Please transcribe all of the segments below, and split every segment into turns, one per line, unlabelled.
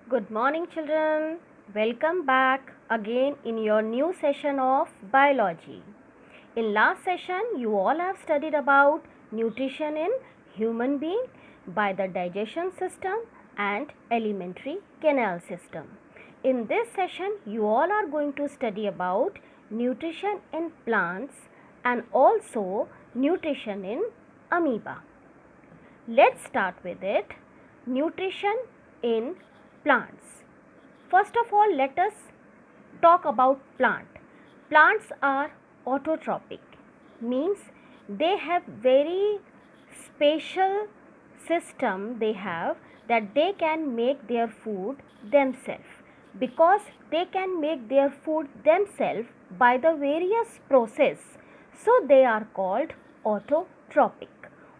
Good morning, children. Welcome back again in your new session of biology. In last session, you all have studied about nutrition in human being by the digestion system and alimentary canal system. In this session, you all are going to study about nutrition in plants and also nutrition in amoeba. Let's start with it. Nutrition in plants. First of all, let us talk about plant. Plants are autotrophic, means they have very special system they have that they can make their food themselves. Because they can make their food themselves by the various process, so they are called autotrophic.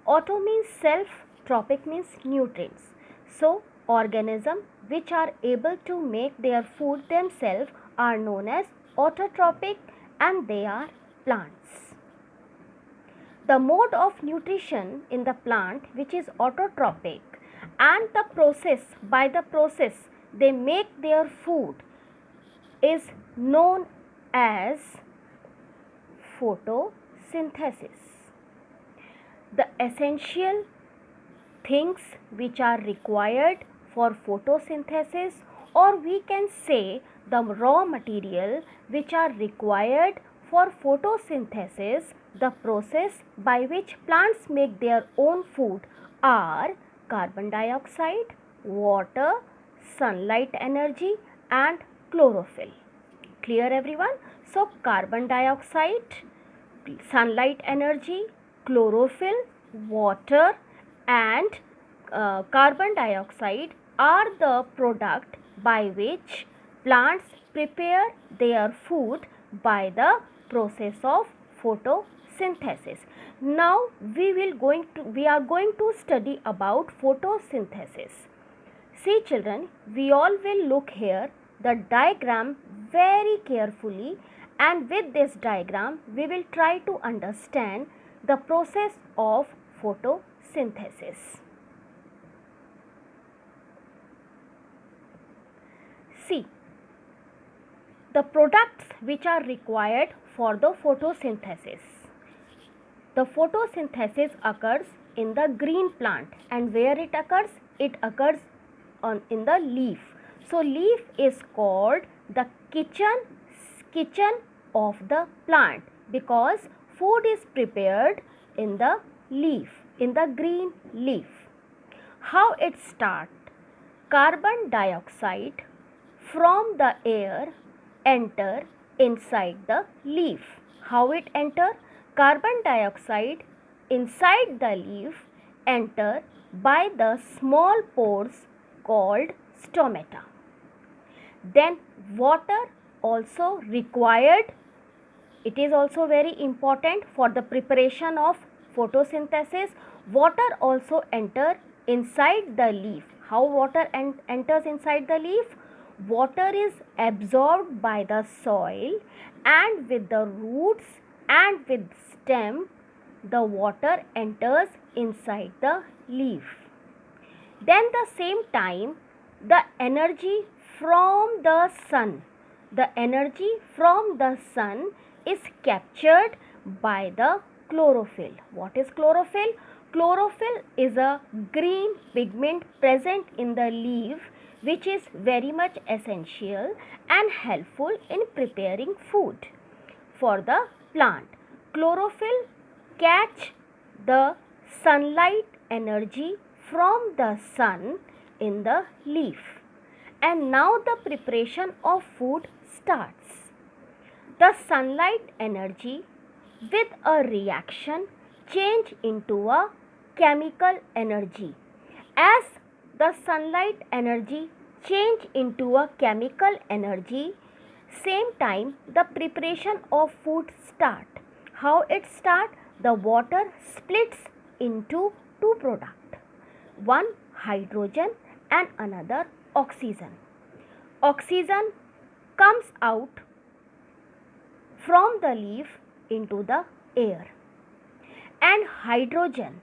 Auto means self, tropic means nutrients. So organisms which are able to make their food themselves are known as autotrophic, and they are plants. The mode of nutrition in the plant which is autotrophic, and the process they make their food is known as photosynthesis. The essential things which are required for photosynthesis, or we can say the raw material which are required for photosynthesis, the process by which plants make their own food, are carbon dioxide, water, sunlight energy and chlorophyll. Clear everyone? So carbon dioxide, sunlight energy, chlorophyll, water and carbon dioxide are the product by which plants prepare their food by the process of photosynthesis. Now we are going to study about photosynthesis. See children, we all will look here the diagram very carefully, and with this diagram we will try to understand the process of photosynthesis. See, the products which are required for the photosynthesis. The photosynthesis occurs in the green plant, and where it occurs? It occurs in the leaf. So leaf is called the kitchen of the plant, because food is prepared in the leaf, in the green leaf. How it starts? Carbon dioxide from the air enter inside the leaf. How it enter? Carbon dioxide inside the leaf enter by the small pores called stomata. Then water also required. It is also very important for the preparation of photosynthesis. Water also enter inside the leaf. How water enters inside the leaf? Water is absorbed by the soil, and with the roots and with stem, the water enters inside the leaf. Then the same time, the energy from the sun is captured by the chlorophyll. What is chlorophyll? Chlorophyll is a green pigment present in the leaf, which is very much essential and helpful in preparing food for the plant. Chlorophyll catch the sunlight energy from the sun in the leaf, and now the preparation of food starts. The sunlight energy with a reaction change into a chemical energy. As the sunlight energy change into a chemical energy, same time the preparation of food start. How it start? The water splits into two products, one hydrogen and another oxygen. Oxygen comes out from the leaf into the air, and hydrogen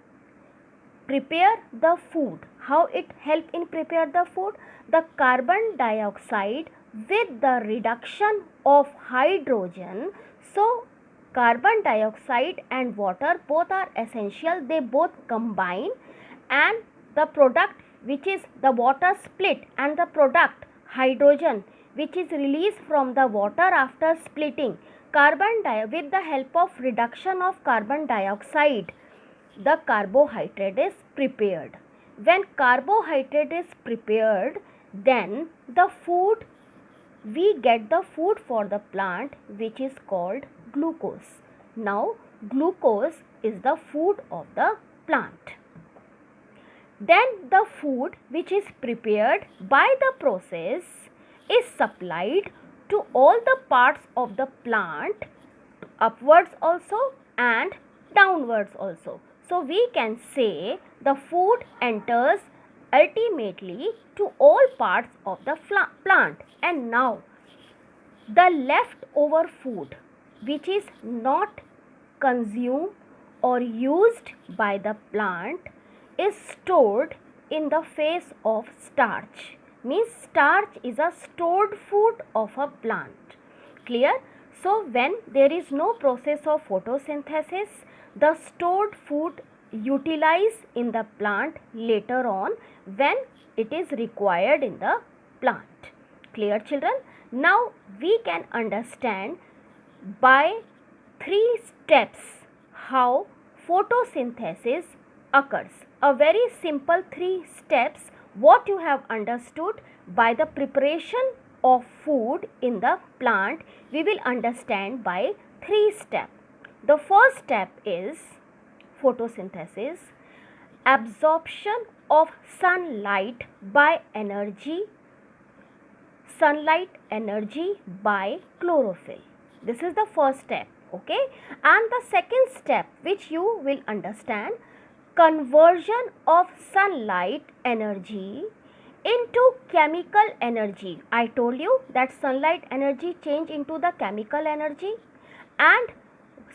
prepare the food. How it help in prepare the food? The carbon dioxide with the reduction of hydrogen. So carbon dioxide and water both are essential, they both combine, and the product, which is the water split, and the product hydrogen, which is released from the water after splitting with the help of reduction of carbon dioxide, the carbohydrate is prepared. When carbohydrate is prepared, then we get the food for the plant, which is called glucose. Now glucose is the food of the plant. Then the food which is prepared by the process is supplied to all the parts of the plant, upwards also and downwards also. So we can say the food enters ultimately to all parts of the plant. And now the leftover food which is not consumed or used by the plant is stored in the phase of starch. Means starch is a stored food of a plant. Clear? So when there is no process of photosynthesis, the stored food utilized in the plant later on when it is required in the plant. Clear, children? Now we can understand by 3 steps how photosynthesis occurs. A very simple 3 steps what you have understood by the preparation of food in the plant, we will understand by 3 steps. The first step is photosynthesis, absorption of sunlight energy by chlorophyll. This is the first step, okay? And the second step which you will understand, conversion of sunlight energy into chemical energy. I told you that sunlight energy change into the chemical energy, and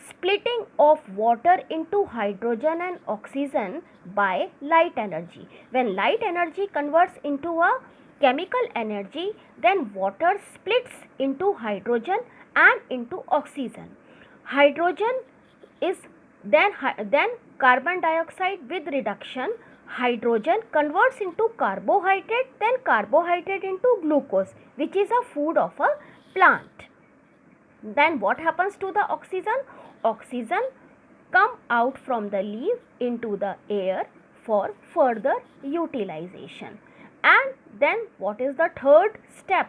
splitting of water into hydrogen and oxygen by light energy. When light energy converts into a chemical energy, then water splits into hydrogen and into oxygen. Hydrogen is then carbon dioxide with reduction, hydrogen converts into carbohydrate, then carbohydrate into glucose, which is a food of a plant. Then what happens to the oxygen? Oxygen come out from the leaf into the air for further utilization. And then what is the third step?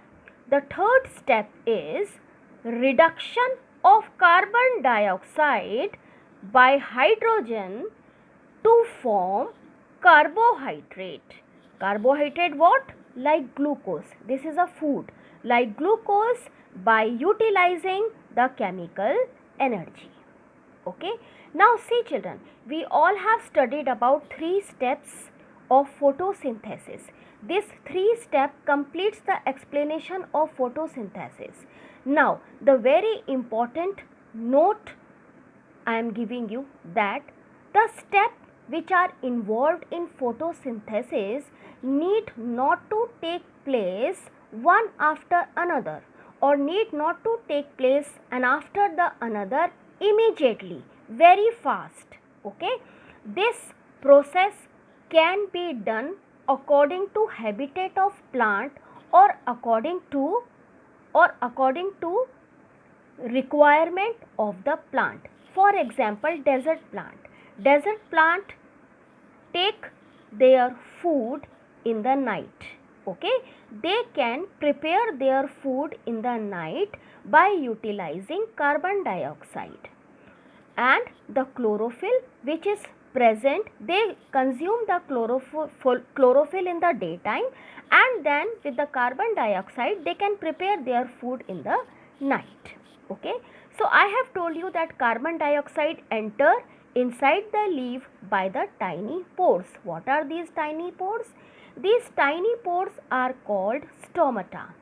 The third step is reduction of carbon dioxide by hydrogen to form carbohydrate. Carbohydrate what? Like glucose. This is a food like glucose by utilizing the chemical energy. Okay. Now see children, we all have studied about 3 steps of photosynthesis. This 3 step completes the explanation of photosynthesis. Now the very important note I am giving you, that the steps which are involved in photosynthesis need not to take place one after another, or need not to take place and after the another immediately, very fast. Okay, this process can be done according to habitat of plant or according to requirement of the plant. For example, desert plant take their food in the night. Okay, they can prepare their food in the night by utilizing carbon dioxide, and the chlorophyll which is present, they consume the chlorophyll in the daytime, and then with the carbon dioxide they can prepare their food in the night. Okay, so I have told you that carbon dioxide enter inside the leaf by the tiny pores. What are these tiny pores? These tiny pores are called stomata.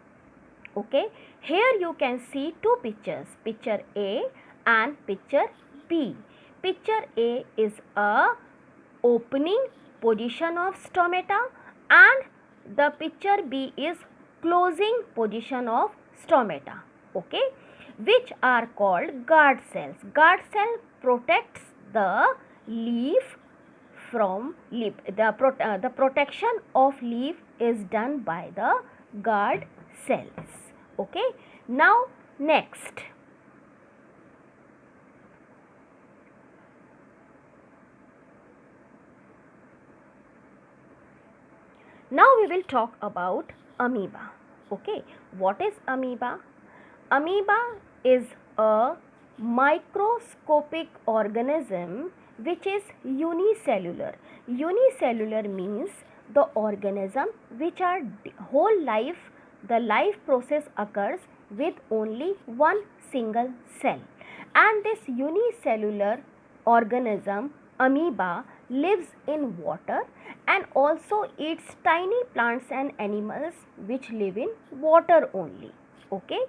Okay, here you can see 2 pictures, picture A and picture B. Picture A is a opening position of stomata, and the picture B is closing position of stomata, okay, which are called guard cells. Guard cell protects the leaf from leaf. The protection of leaf is done by the guard cells, okay. Now next, now we will talk about amoeba, okay. What is amoeba? Amoeba is a microscopic organism which is unicellular. Unicellular means the organism which are whole life, the life process occurs with only one single cell, and this unicellular organism amoeba lives in water and also eats tiny plants and animals which live in water only, okay.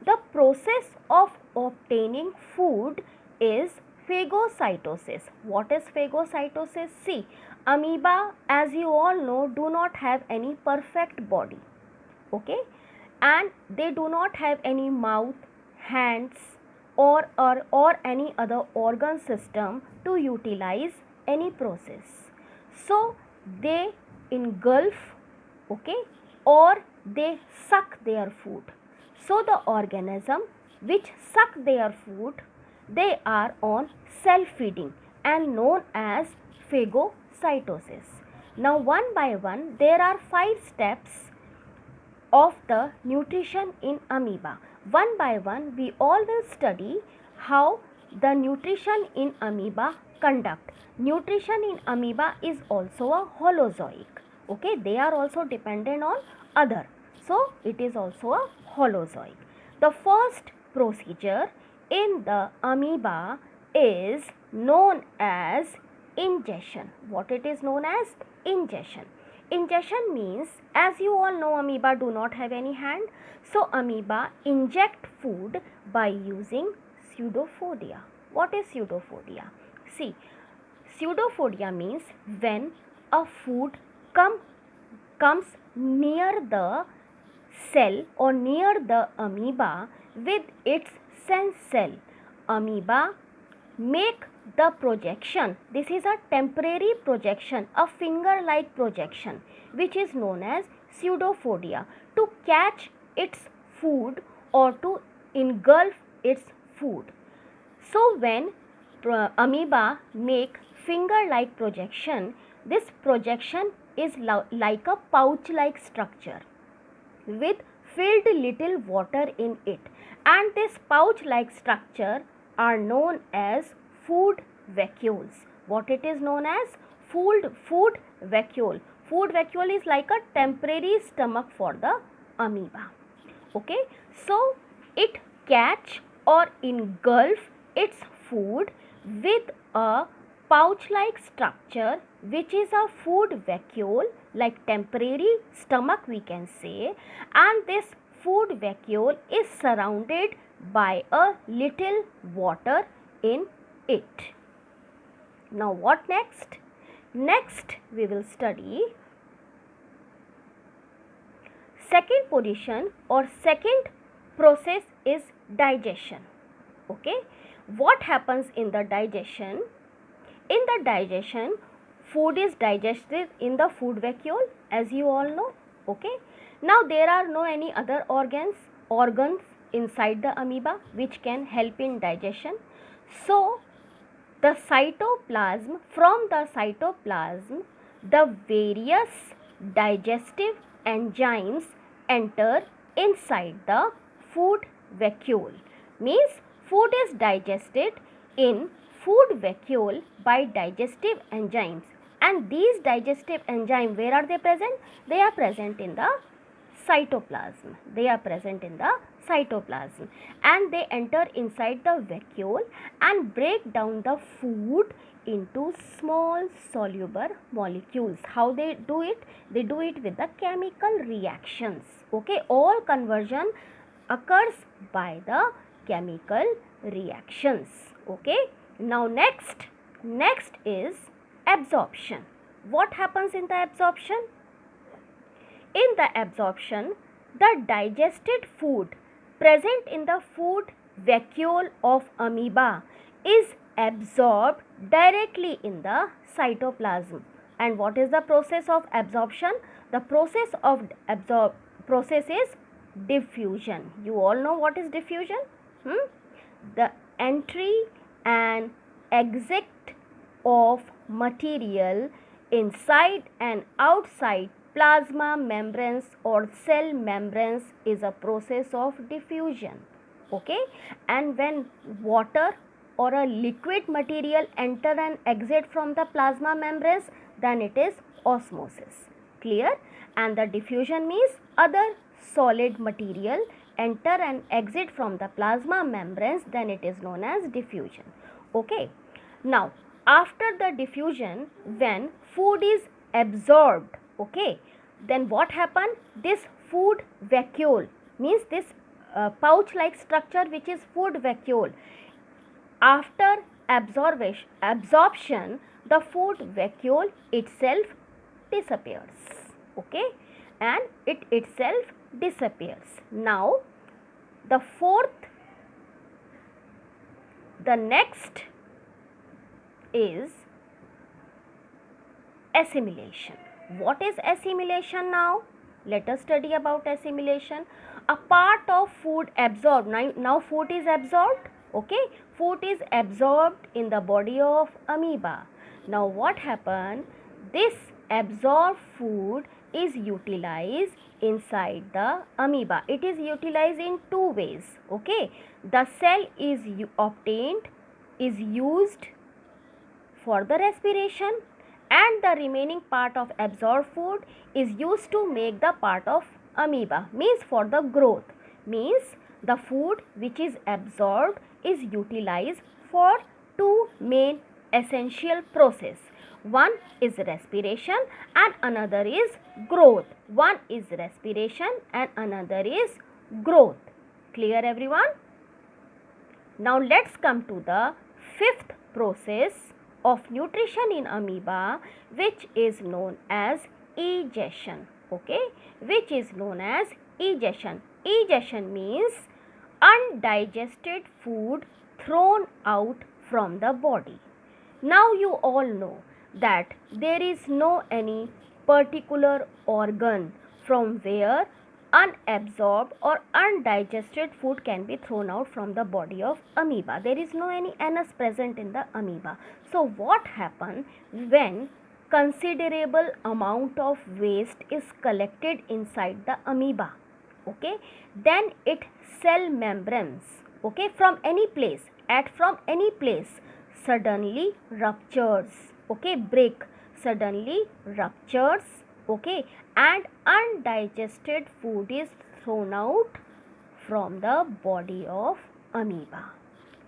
The process of obtaining food is phagocytosis. What is phagocytosis? See, amoeba, as you all know, do not have any perfect body, okay, and they do not have any mouth, hands, or any other organ system to utilize any process. So they engulf, okay, or they suck their food. So the organism which suck their food, they are on self-feeding and known as phagocytosis. Now one by one, there are 5 steps of the nutrition in amoeba. One by one, we all will study how the nutrition in amoeba conduct. Nutrition in amoeba is also a holozoic, okay. They are also dependent on other, so it is also a holozoic. The first procedure in the amoeba is known as ingestion. What it is known as? Ingestion. Ingestion means, as you all know, amoeba do not have any hand, so amoeba inject food by using pseudophodia. What is pseudophodia? See, pseudophodia means when a food comes near the cell or near the amoeba with its sense cell, amoeba make the projection. This is a temporary projection, a finger like projection, which is known as pseudophodia, to catch its food or to engulf its food. So when amoeba make finger like projection, this projection is like a pouch like structure with filled little water in it, and this pouch like structure are known as food vacuoles. What it is known as? Food vacuole. Food vacuole is like a temporary stomach for the amoeba, okay. So it catch or engulf its food with a pouch like structure which is a food vacuole, like temporary stomach we can say, and this food vacuole is surrounded by a little water in it. Now what next? Next we will study second position or second process is digestion, okay. What happens in the digestion? In the digestion, food is digested in the food vacuole, as you all know, okay. Now there are no any other organs inside the amoeba which can help in digestion. So the cytoplasm, from the cytoplasm, the various digestive enzymes enter inside the food vacuole. Means food is digested in food vacuole by digestive enzymes, and these digestive enzymes, where are they present? They are present in the cytoplasm. They are present in the cytoplasm, and they enter inside the vacuole and break down the food into small soluble molecules. How they do it? They do it with the chemical reactions, okay. All conversion occurs by the chemical reactions, okay. Now next is absorption, what happens in the absorption? In the absorption, the digested food present in the food vacuole of amoeba is absorbed directly in the cytoplasm. And what is the process of absorption? The process is diffusion. You all know what is diffusion? The entry and exit of material inside and outside plasma membranes or cell membranes is a process of diffusion. Okay, and when water or a liquid material enter and exit from the plasma membranes, then it is osmosis. Clear? And the diffusion means other solid material enter and exit from the plasma membranes, then it is known as diffusion. Okay, now after the diffusion, when food is absorbed, okay, then what happen? This food vacuole means this pouch like structure which is food vacuole, after absorption, the food vacuole itself disappears. Okay, and it itself disappears. Now the next is assimilation. What is assimilation now? Let us study about assimilation. A part of food absorbed. Now food is absorbed. Okay, food is absorbed in the body of amoeba. Now what happens? This absorbed food is utilized inside the amoeba. It is utilized in two ways. Okay, the cell is used for the respiration, and the remaining part of absorbed food is used to make the part of amoeba, means for the growth. Means the food which is absorbed is utilized for two main essential process. One is respiration and another is growth. One is respiration and another is growth. Clear everyone? Now let's come to the fifth process of nutrition in amoeba, which is known as egestion. Okay, which is known as egestion. Egestion means undigested food thrown out from the body. Now you all know that there is no any particular organ from where unabsorbed or undigested food can be thrown out from the body of amoeba. There is no any anus present in the amoeba. So what happens when considerable amount of waste is collected inside the amoeba? Okay, then it cell membranes, okay, from any place suddenly ruptures, okay, break, suddenly ruptures, okay, and undigested food is thrown out from the body of amoeba.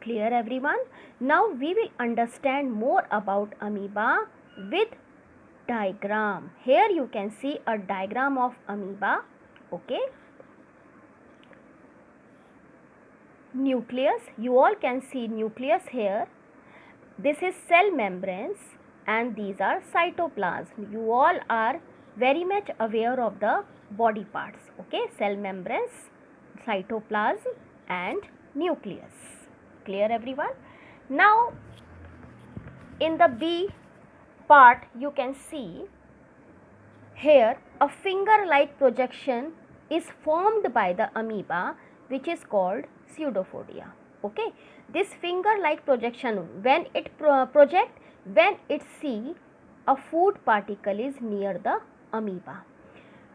Clear everyone? Now we will understand more about amoeba with diagram. Here you can see a diagram of amoeba. Okay, nucleus, you all can see nucleus here. This is cell membranes and these are cytoplasm. You all are very much aware of the body parts. Okay, cell membranes, cytoplasm and nucleus. Clear everyone? Now in the B part you can see here a finger like projection is formed by the amoeba, which is called pseudopodia. Okay, this finger like projection, when it project, when it see a food particle is near the amoeba,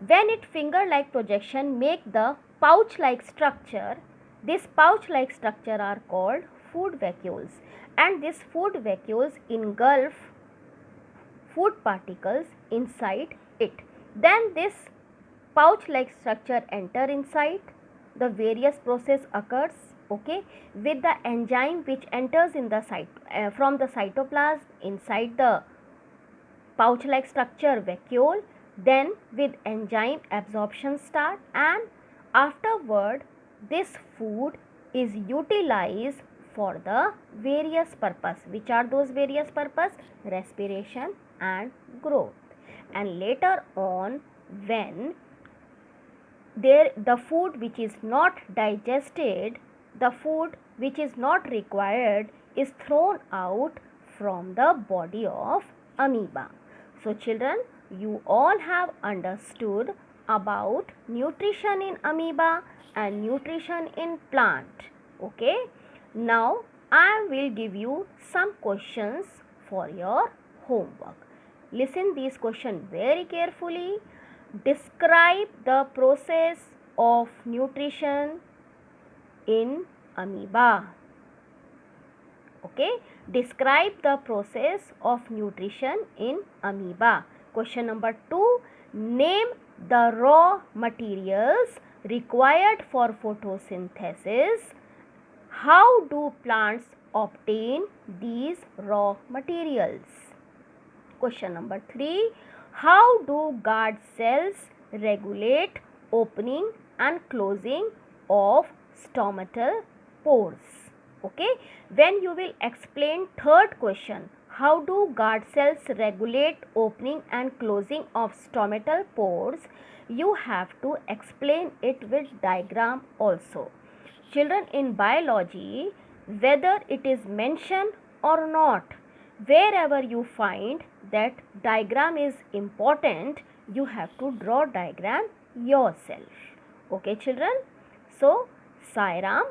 when it finger like projection make the pouch like structure, this pouch like structure are called food vacuoles, and this food vacuoles engulf food particles inside it. Then this pouch like structure enter inside, the various process occurs, okay, with the enzyme which enters in the from the cytoplasm inside the pouch like structure vacuole, then with enzyme absorption start, and afterward this food is utilized for the various purpose. Which are those various purpose? Respiration, and growth. And later on, when the food which is not digested, the food which is not required is thrown out from the body of amoeba. So children, you all have understood about nutrition in amoeba and nutrition in plant. Okay, now I will give you some questions for your homework. Listen these questions very carefully. Describe the process of nutrition in amoeba. Okay, describe the process of nutrition in amoeba. Question number 2, name the raw materials required for photosynthesis. How do plants obtain these raw materials? Question number 3, how do guard cells regulate opening and closing of stomatal pores? Okay, when you will explain third question, how do guard cells regulate opening and closing of stomatal pores, you have to explain it with diagram also. Children, in biology, whether it is mentioned or not, wherever you find that diagram is important, you have to draw diagram yourself. Okay children, so Sai Ram,